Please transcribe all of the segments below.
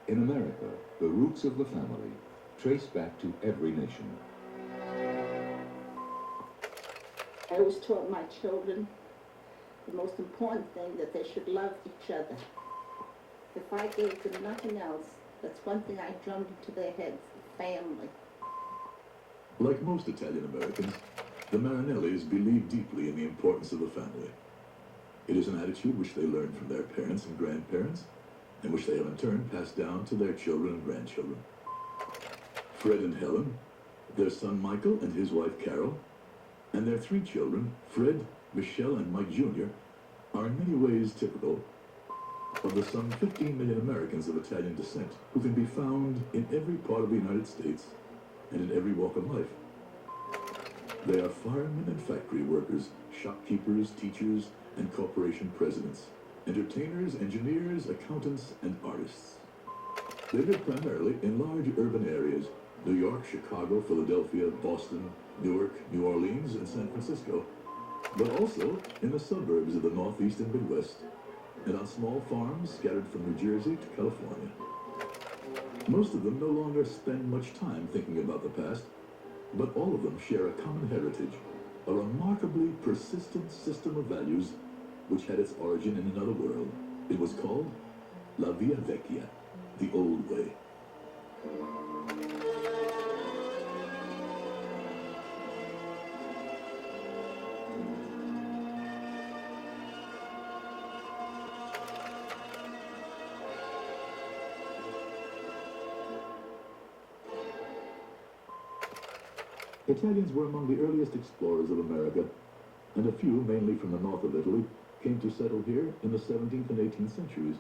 In America, the roots of the family trace back to every nation. I always taught my children the most important thing, that they should love each other. If I gave them nothing else, that's one thing I drummed into their heads: family. Like most Italian Americans, the Marinellis believe deeply in the importance of the family. It is an attitude which they learned from their parents and grandparents, and which they have in turn passed down to their children and grandchildren. Fred and Helen, their son Michael and his wife Carol, and their three children, Fred, Michelle, and Mike Jr., are in many ways typical of the some 15 million Americans of Italian descent who can be found in every part of the United States and in every walk of life. They are firemen and factory workers, shopkeepers, teachers, and corporation presidents, entertainers, engineers, accountants, and artists. They live primarily in large urban areas: New York, Chicago, Philadelphia, Boston, Newark, New Orleans, and San Francisco, but also in the suburbs of the Northeast and Midwest, and on small farms scattered from New Jersey to California. Most of them no longer spend much time thinking about the past, but all of them share a common heritage, a remarkably persistent system of values which had its origin in another world. It was called La Via Vecchia, the old way. Italians were among the earliest explorers of America, and a few, mainly from the north of Italy, came to settle here in the 17th and 18th centuries.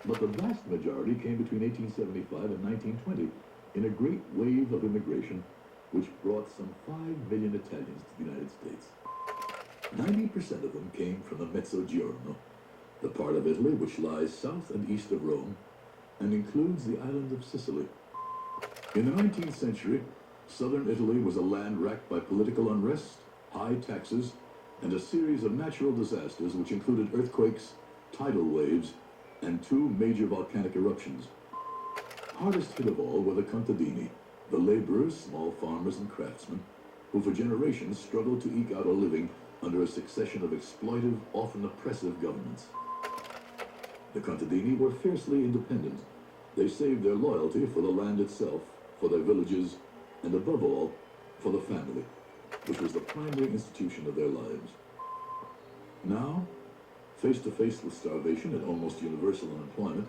But the vast majority came between 1875 and 1920 in a great wave of immigration which brought some 5 million Italians to the United States. 90% of them came from the Mezzogiorno, the part of Italy which lies south and east of Rome and includes the island of Sicily. In the 19th century, southern Italy was a land racked by political unrest, high taxes, and a series of natural disasters which included earthquakes, tidal waves, and 2 major volcanic eruptions. Hardest hit of all were the contadini, the laborers, small farmers, and craftsmen, who for generations struggled to eke out a living under a succession of exploitive, often oppressive governments. The contadini were fiercely independent. They saved their loyalty for the land itself, for their villages, and above all, for the family, which was the primary institution of their lives. Now, face to face with starvation and almost universal unemployment,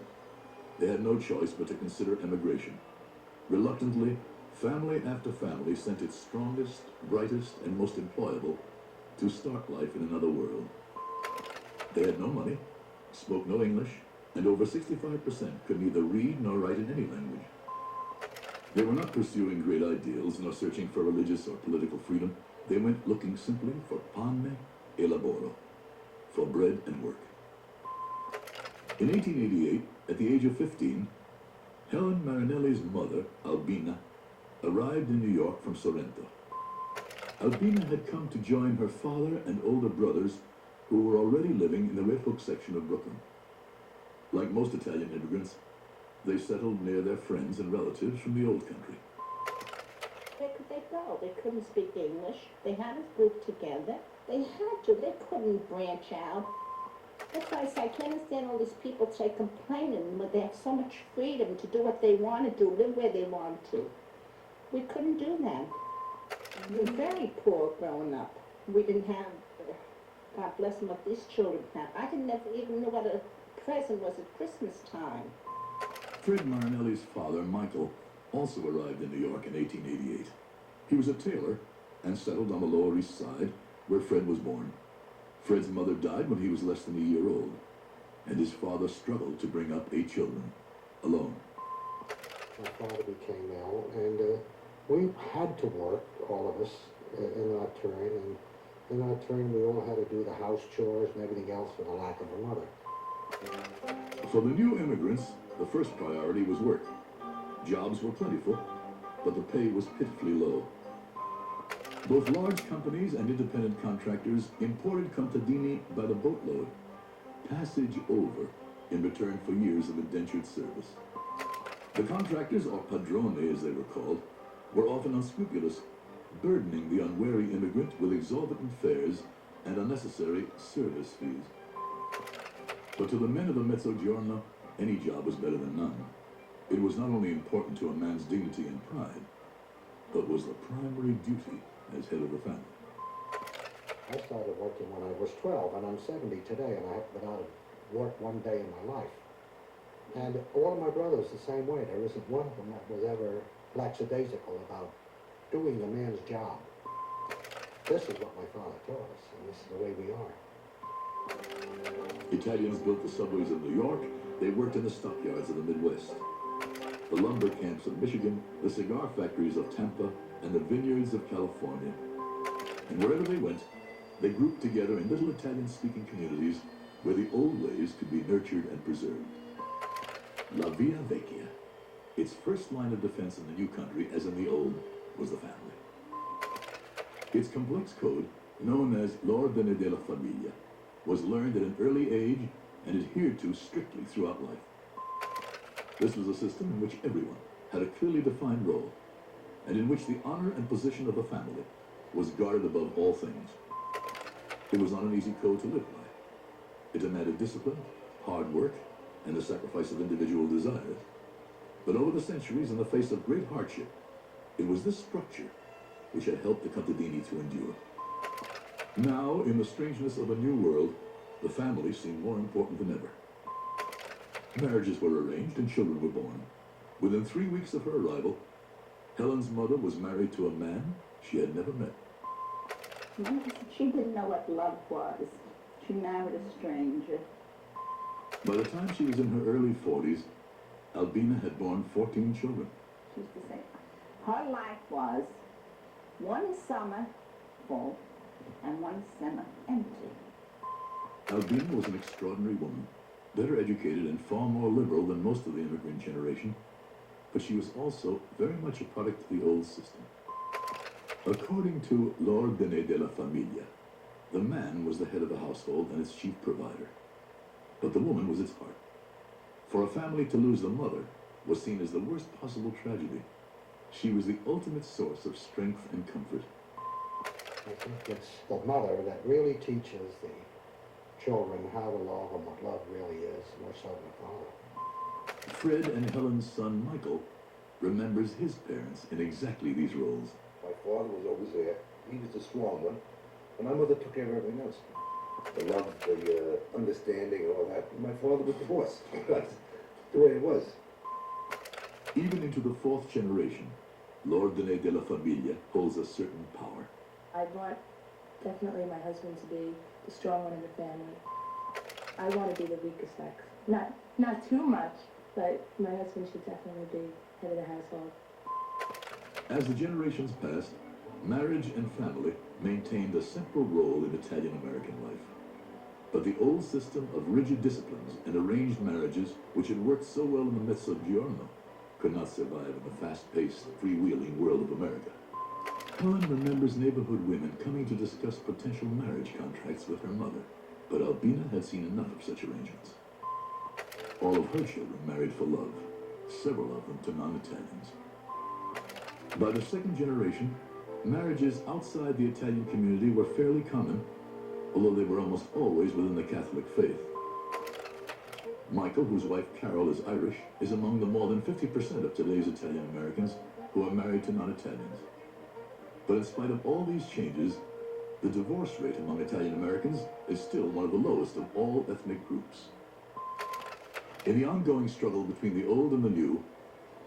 they had no choice but to consider emigration. Reluctantly, family after family sent its strongest, brightest, and most employable to start life in another world. They had no money, spoke no English, and over 65% could neither read nor write in any language. They were not pursuing great ideals nor searching for religious or political freedom. They went looking simply for pane e lavoro, for bread and work. In 1888, at the age of 15, Helen Marinelli's mother, Albina, arrived in New York from Sorrento. Albina had come to join her father and older brothers who were already living in the Red Hook section of Brooklyn. Like most Italian immigrants, they settled near their friends and relatives from the old country. Where could they go? They couldn't speak English. They had to group together. They had to. They couldn't branch out. That's why I say I can't understand all these people say complaining when they have so much freedom to do what they want to do, live where they want to. We couldn't do that. We were very poor growing up. We didn't have, God bless them, what these children have. I didn't ever even know what a present was at Christmas time. Fred Marinelli's father, Michael, also arrived in New York in 1888. He was a tailor and settled on the Lower East Side, where Fred was born. Fred's mother died when he was less than a year old, and his father struggled to bring up 8 children, alone. My father became ill, and we had to work, all of us, in our turn, and in our turn we all had to do the house chores and everything else for the lack of a mother. For the new immigrants, the first priority was work. Jobs were plentiful, but the pay was pitifully low. Both large companies and independent contractors imported contadini by the boatload, passage over in return for years of indentured service. The contractors, or padrone as they were called, were often unscrupulous, burdening the unwary immigrant with exorbitant fares and unnecessary service fees. But to the men of the Mezzogiorno, any job was better than none. It was not only important to a man's dignity and pride, but was the primary duty as head of the family. I started working when I was 12, and I'm 70 today, and I haven't been out of work one day in my life. And all of my brothers the same way. There isn't one of them that was ever lackadaisical about doing a man's job. This is what my father taught us, and this is the way we are. Italians built the subways of New York. They worked in the stockyards of the Midwest, the lumber camps of Michigan, the cigar factories of Tampa, and the vineyards of California. And wherever they went, they grouped together in little Italian-speaking communities where the old ways could be nurtured and preserved. La Via Vecchia, its first line of defense in the new country, as in the old, was the family. Its complex code, known as l'ordine della famiglia, was learned at an early age and adhered to strictly throughout life. This was a system in which everyone had a clearly defined role, and in which the honor and position of the family was guarded above all things. It was not an easy code to live by. It demanded discipline, hard work, and the sacrifice of individual desires. But over the centuries, in the face of great hardship, it was this structure which had helped the contadini to endure. Now, in the strangeness of a new world, the family seemed more important than ever. Marriages were arranged and children were born. Within 3 weeks of her arrival, Helen's mother was married to a man she had never met. She didn't know what love was. She married a stranger. By the time she was in her early 40s, Albina had borne 14 children. She used to say, her life was one summer full and one summer empty. Albina was an extraordinary woman, better educated and far more liberal than most of the immigrant generation, but she was also very much a product of the old system. According to l'ordine della famiglia, the man was the head of the household and its chief provider, but the woman was its heart. For a family to lose the mother was seen as the worst possible tragedy. She was the ultimate source of strength and comfort. I think it's the mother that really teaches the children how to love and what love really is, more so than the father. Fred and Helen's son, Michael, remembers his parents in exactly these roles. My father was always there. He was the strong one. And my mother took care of everything else. The love, the understanding, and all that. My father was the boss. That's the way it was. Even into the fourth generation, l'ordine della famiglia holds a certain power. I want definitely my husband to be the strong one in the family. I want to be the weakest sex. Not too much, but my husband should definitely be head of the household. As the generations passed, marriage and family maintained a central role in Italian-American life. But the old system of rigid disciplines and arranged marriages, which had worked so well in the Mezzogiorno, could not survive in the fast-paced, freewheeling world of America. Helen remembers neighborhood women coming to discuss potential marriage contracts with her mother, but Albina had seen enough of such arrangements. All of her children married for love, several of them to non-Italians. By the second generation, marriages outside the Italian community were fairly common, although they were almost always within the Catholic faith. Michael, whose wife Carol is Irish, is among the more than 50% of today's Italian Americans who are married to non-Italians. But in spite of all these changes, the divorce rate among Italian Americans is still one of the lowest of all ethnic groups. In the ongoing struggle between the old and the new,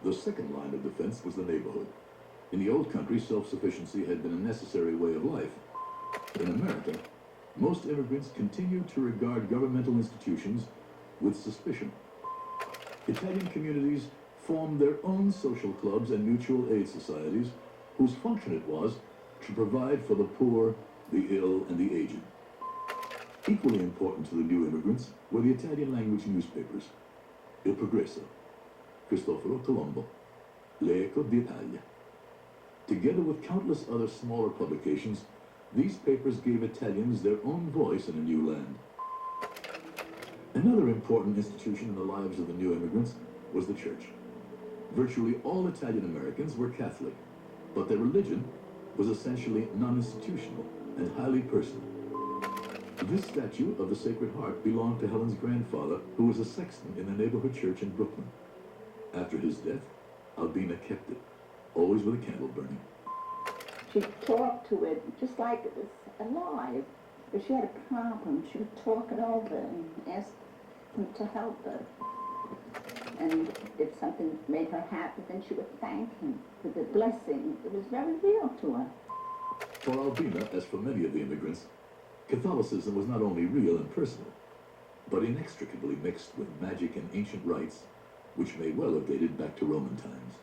the second line of defense was the neighborhood. In the old country, self-sufficiency had been a necessary way of life. In America, most immigrants continued to regard governmental institutions with suspicion. Italian communities formed their own social clubs and mutual aid societies, whose function it was to provide for the poor, the ill, and the aged. Equally important to the new immigrants were the Italian-language newspapers, Il Progresso, Cristoforo Colombo, L'Eco d'Italia. Together with countless other smaller publications, these papers gave Italians their own voice in a new land. Another important institution in the lives of the new immigrants was the church. Virtually all Italian Americans were Catholic, but their religion was essentially non-institutional and highly personal. This statue of the Sacred Heart belonged to Helen's grandfather, who was a sexton in the neighborhood church in Brooklyn. After his death, Albina kept it, always with a candle burning. She'd talk to it just like it was alive. If she had a problem, she would talk it over and ask him to help her. And if something made her happy, then she would thank him for the blessing. It was very real to her. For Albina, as for many of the immigrants, Catholicism was not only real and personal, but inextricably mixed with magic and ancient rites, which may well have dated back to Roman times.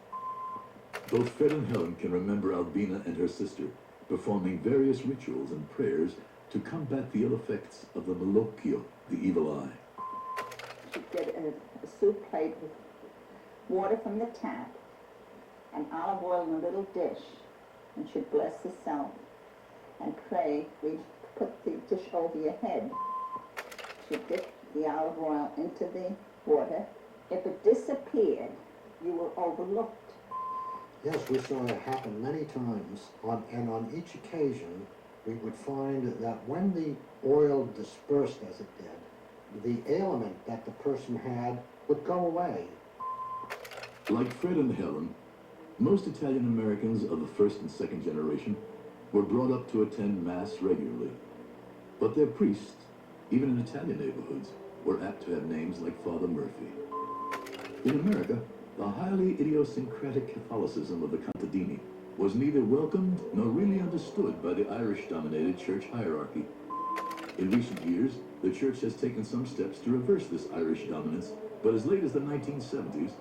Both Fred and Helen can remember Albina and her sister performing various rituals and prayers to combat the ill effects of the malocchio, the evil eye. She'd get a soup plate with water from the tap and olive oil in a little dish, and she'd bless herself and pray. We'd put the dish over your head. She'd dip the olive oil into the water. If it disappeared, you were overlooked. Yes, we saw it happen many times, and on each occasion, we would find that when the oil dispersed as it did, the ailment that the person had would go away. Like Fred and Helen, most Italian Americans of the first and second generation were brought up to attend Mass regularly. But their priests, even in Italian neighborhoods, were apt to have names like Father Murphy. In America, the highly idiosyncratic Catholicism of the contadini was neither welcomed nor really understood by the Irish-dominated church hierarchy. In recent years, the church has taken some steps to reverse this Irish dominance, but as late as the 1970s,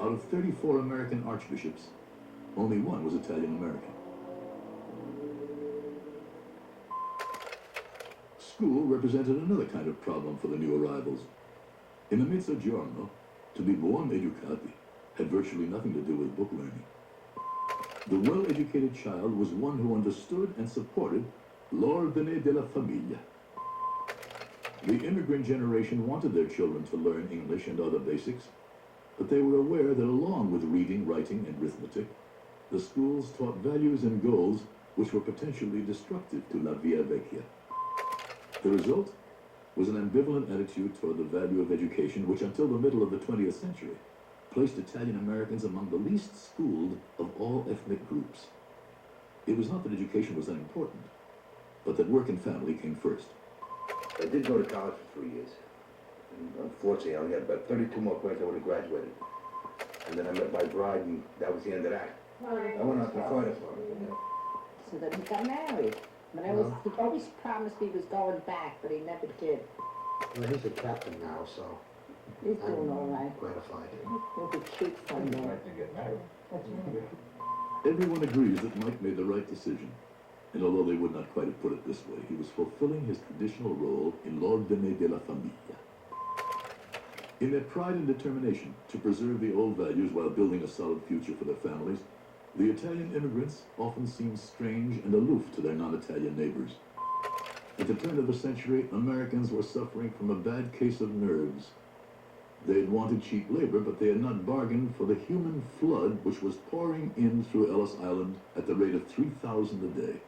out of 34 American archbishops, only one was Italian-American. School represented another kind of problem for the new arrivals. In the Mezzogiorno, to be buon educati had virtually nothing to do with book learning. The well-educated child was one who understood and supported l'ordine della famiglia. The immigrant generation wanted their children to learn English and other basics, but they were aware that along with reading, writing, and arithmetic, the schools taught values and goals which were potentially destructive to la via vecchia. The result was an ambivalent attitude toward the value of education, which until the middle of the 20th century placed Italian Americans among the least schooled of all ethnic groups. It was not that education was unimportant, but that work and family came first. I did go to college for 3 years. And unfortunately, I only had about 32 more credits. I would have graduated. And then I met my bride, and that was the end of that. I went out to the fire department. So then he got married. But he always promised he was going back, but he never did. Well, he's a captain now, so He's doing all right. gratified. He'll be cute someday. Everyone agrees that Mike made the right decision, and although they would not quite have put it this way, he was fulfilling his traditional role in l'ordine della famiglia. In their pride and determination to preserve the old values while building a solid future for their families, the Italian immigrants often seemed strange and aloof to their non-Italian neighbors. At the turn of the century, Americans were suffering from a bad case of nerves. They had wanted cheap labor, but they had not bargained for the human flood which was pouring in through Ellis Island at the rate of 3,000 a day.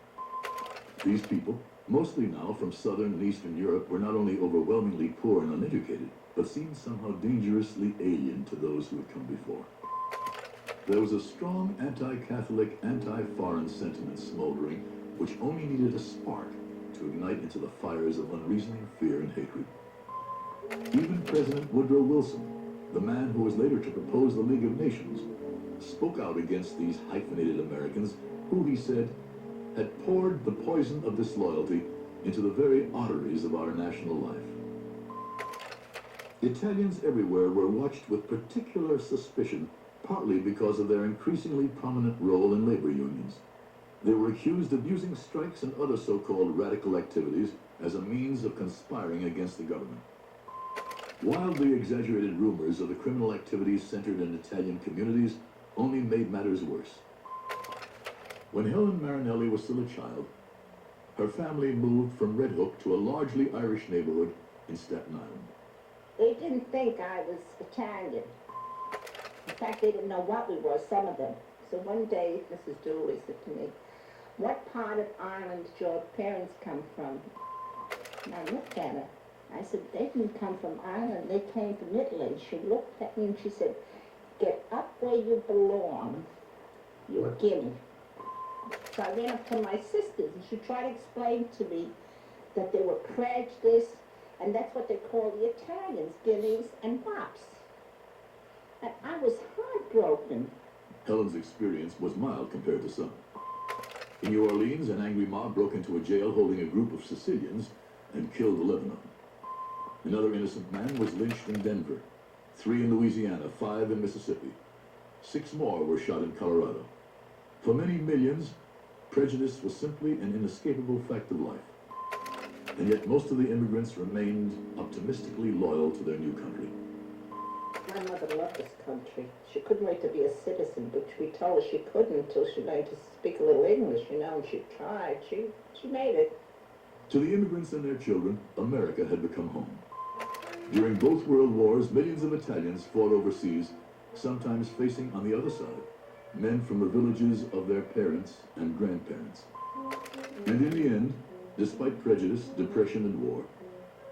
These people, mostly now from southern and eastern Europe, were not only overwhelmingly poor and uneducated, but seemed somehow dangerously alien to those who had come before. There was a strong anti-Catholic, anti-foreign sentiment smoldering, which only needed a spark to ignite into the fires of unreasoning fear and hatred. Even President Woodrow Wilson, the man who was later to propose the League of Nations, spoke out against these hyphenated Americans who, he said, had poured the poison of disloyalty into the very arteries of our national life. Italians everywhere were watched with particular suspicion, partly because of their increasingly prominent role in labor unions. They were accused of using strikes and other so-called radical activities as a means of conspiring against the government. Wildly exaggerated rumors of the criminal activities centered in Italian communities only made matters worse. When Helen Marinelli was still a child, her family moved from Red Hook to a largely Irish neighborhood in Staten Island. They didn't think I was Italian. In fact, they didn't know what we were, some of them. So one day, Mrs. Dooley said to me, "What part of Ireland did your parents come from?" And I looked at her. I said, "They didn't come from Ireland, they came from Italy." She looked at me and she said, "Get up where you belong, you guinea." So I ran up to my sisters and she tried to explain to me that they were prejudiced, and that's what they call the Italians, guineas and wops. And I was heartbroken. Helen's experience was mild compared to some. In New Orleans, an angry mob broke into a jail holding a group of Sicilians and killed 11 of them. Another innocent man was lynched in Denver, 3 in Louisiana, 5 in Mississippi. 6 more were shot in Colorado. For many millions, prejudice was simply an inescapable fact of life. And yet most of the immigrants remained optimistically loyal to their new country. My mother loved this country. She couldn't wait to be a citizen, but we told her she couldn't until she learned to speak a little English, and she tried. She made it. To the immigrants and their children, America had become home. During both world wars, millions of Italians fought overseas, sometimes facing on the other side men from the villages of their parents and grandparents. And in the end, despite prejudice, depression, and war,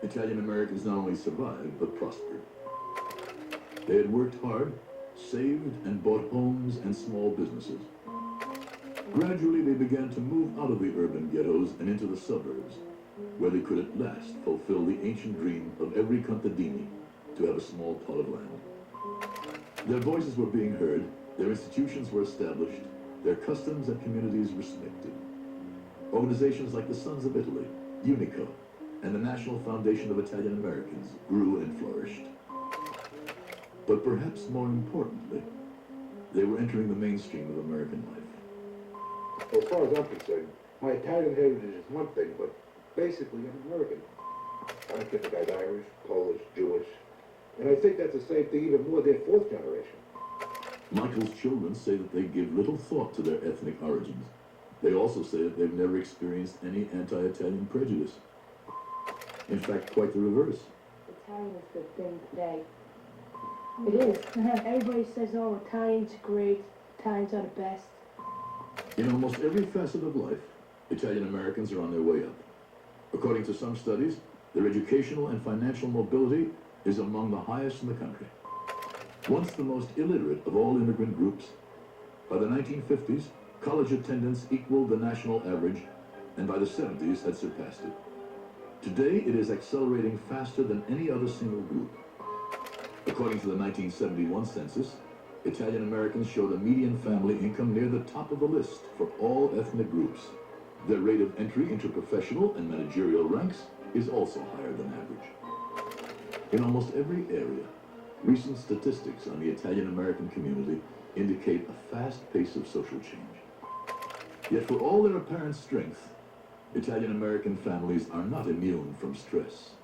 Italian Americans not only survived, but prospered. They had worked hard, saved, and bought homes and small businesses. Gradually, they began to move out of the urban ghettos and into the suburbs, where they could at last fulfill the ancient dream of every contadini to have a small plot of land. Their voices were being heard, their institutions were established, their customs and communities respected. Organizations like the Sons of Italy, UNICO, and the National Foundation of Italian Americans grew and flourished. But perhaps more importantly, they were entering the mainstream of American life. As far as I'm concerned, my Italian heritage is one thing, but basically I'm American. I don't care if the guy's Irish, Polish, Jewish, and I think that's the same thing even more their 4th generation. Michael's children say that they give little thought to their ethnic origins. They also say that they've never experienced any anti-Italian prejudice. In fact, quite the reverse. Italian is the thing today. It is. Everybody says, "Oh, Italians are great. Italians are the best." In almost every facet of life, Italian Americans are on their way up. According to some studies, their educational and financial mobility is among the highest in the country. Once the most illiterate of all immigrant groups, by the 1950s, college attendance equaled the national average, and by the 70s had surpassed it. Today, it is accelerating faster than any other single group. According to the 1971 census, Italian Americans showed a median family income near the top of the list for all ethnic groups. Their rate of entry into professional and managerial ranks is also higher than average. In almost every area, recent statistics on the Italian American community indicate a fast pace of social change. Yet for all their apparent strength, Italian American families are not immune from stress.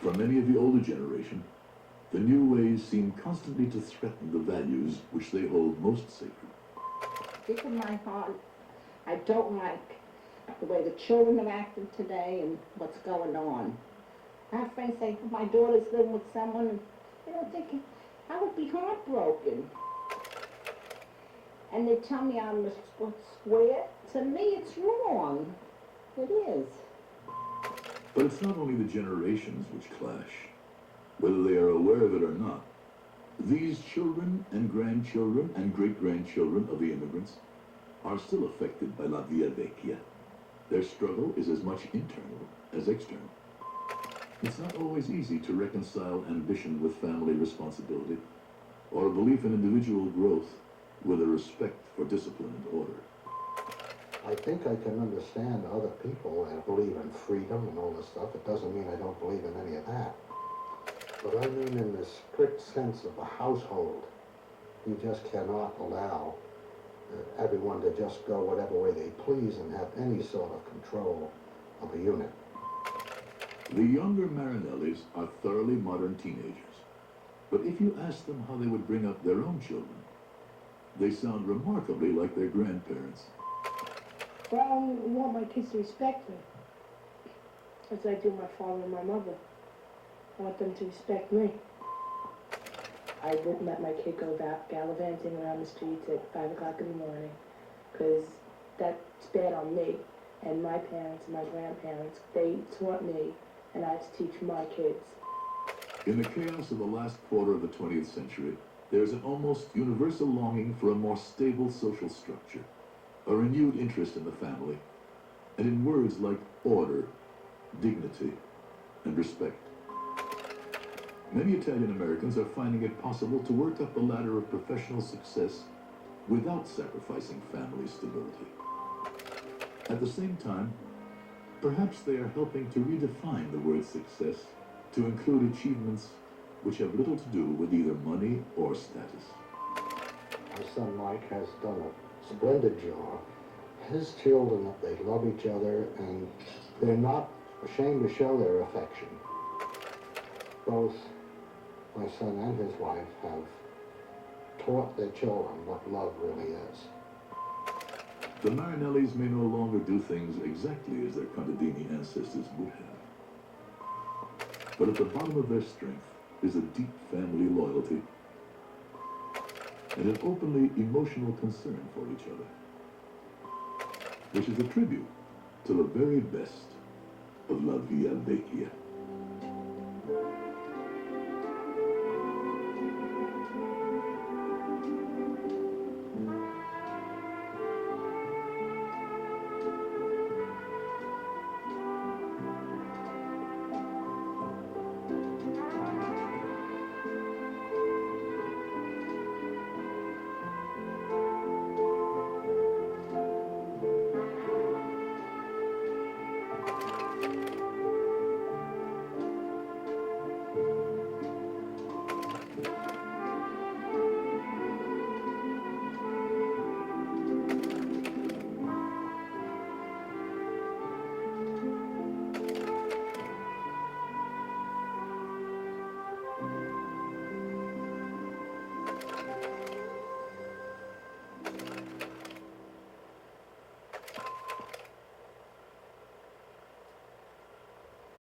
For many of the older generation, the new ways seem constantly to threaten the values which they hold most sacred. Deep in my heart, I don't like the way the children are acting today and what's going on. I have friends say, "My daughter's living with someone," and thinking, I would be heartbroken. And they tell me I'm a square. To me, it's wrong. It is. But it's not only the generations which clash. Whether they are aware of it or not, these children and grandchildren and great-grandchildren of the immigrants are still affected by la via vecchia. Their struggle is as much internal as external. It's not always easy to reconcile ambition with family responsibility, or a belief in individual growth with a respect for discipline and order. I think I can understand other people that believe in freedom and all this stuff. It doesn't mean I don't believe in any of that. But I mean in the strict sense of a household, you just cannot allow everyone to just go whatever way they please and have any sort of control of a unit. The younger Marinellis are thoroughly modern teenagers. But if you ask them how they would bring up their own children, they sound remarkably like their grandparents. Well, I want my kids to respect me, as I do my father and my mother. I want them to respect me. I wouldn't let my kid go gallivanting around the streets at 5 o'clock in the morning, because that's bad on me. And my parents and my grandparents, they taught me, and I have to teach my kids. In the chaos of the last quarter of the 20th century, there's an almost universal longing for a more stable social structure, a renewed interest in the family, and in words like order, dignity, and respect. Many Italian Americans are finding it possible to work up the ladder of professional success without sacrificing family stability. At the same time, perhaps they are helping to redefine the word success to include achievements which have little to do with either money or status. My son Mike has done a splendid job. His children, they love each other, and they're not ashamed to show their affection. Both my son and his wife have taught their children what love really is. The Marinellis may no longer do things exactly as their contadini ancestors would have. But at the bottom of their strength is a deep family loyalty and an openly emotional concern for each other, which is a tribute to the very best of La Via Vecchia.